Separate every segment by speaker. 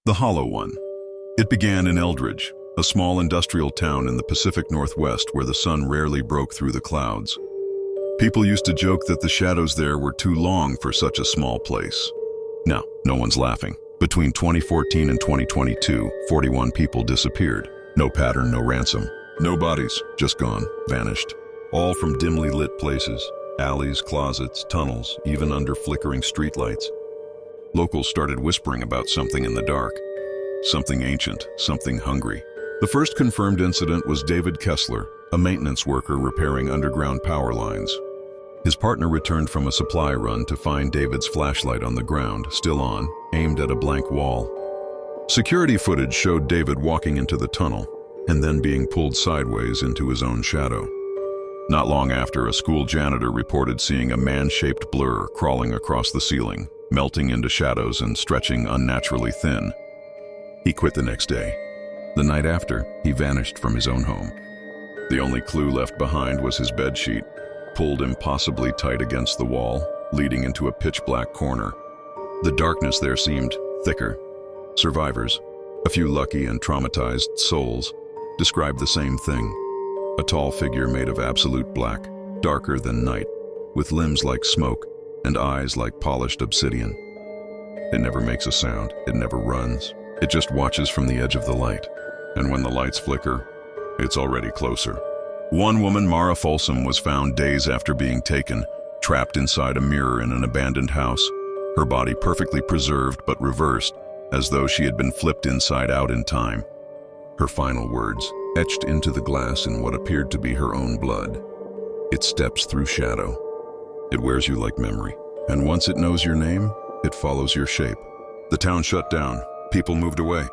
Speaker 1: The Hollow One. It began in Eldridge, a small industrial town in the Pacific Northwest where the sun rarely broke through the clouds. People used to joke that the shadows there were too long for such a small place. Now, no one's laughing. Between 2014 and 2022, 41 people disappeared. No pattern, no ransom. No bodies, just gone, vanished. All from dimly lit places, alleys, closets, tunnels, even under flickering streetlights. Locals started whispering about something in the dark. Something ancient, something hungry. The first confirmed incident was David Kessler, a maintenance worker repairing underground power lines. His partner returned from a supply run to find David's flashlight on the ground, still on, aimed at a blank wall. Security footage showed David walking into the tunnel and then being pulled sideways into his own shadow. Not long after, a school janitor reported seeing a man-shaped blur crawling across the ceiling, melting into shadows and stretching unnaturally thin. He quit the next day. The night after, he vanished from his own home. The only clue left behind was his bedsheet, pulled impossibly tight against the wall, leading into a pitch-black corner. The darkness there seemed thicker. Survivors, a few lucky and traumatized souls, described the same thing. A tall figure made of absolute black, darker than night, with limbs like smoke and eyes like polished obsidian. It never makes a sound, it never runs. It just watches from the edge of the light. And when the lights flicker, it's already closer. One woman, Mara Folsom, was found days after being taken, trapped inside a mirror in an abandoned house, her body perfectly preserved but reversed, as though she had been flipped inside out in time. Her final words, etched into the glass in what appeared to be her own blood. It steps through shadow. It wears you like memory, and once it knows your name, it follows your shape. The town shut down. People moved away.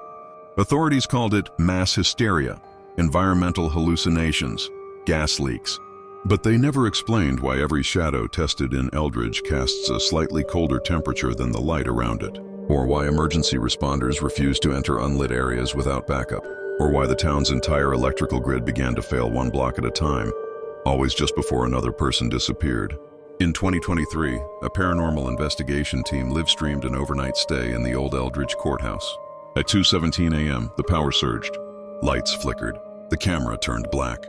Speaker 1: Authorities called it mass hysteria, environmental hallucinations, gas leaks. But they never explained why every shadow tested in Eldridge casts a slightly colder temperature than the light around it, or why emergency responders refused to enter unlit areas without backup, or why the town's entire electrical grid began to fail one block at a time, always just before another person disappeared. In 2023, a paranormal investigation team live-streamed an overnight stay in the old Eldridge courthouse. At 2:17 a.m., the power surged. Lights flickered. The camera turned black.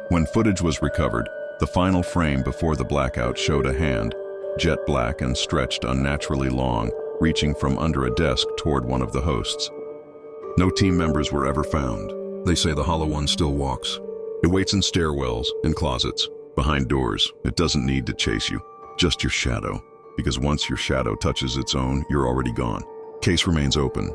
Speaker 1: When footage was recovered, the final frame before the blackout showed a hand, jet black and stretched unnaturally long, reaching from under a desk toward one of the hosts. No team members were ever found. They say the Hollow One still walks. It waits in stairwells, in closets, behind doors. It doesn't need to chase you, just your shadow. Because once your shadow touches its own, you're already gone. Case remains open.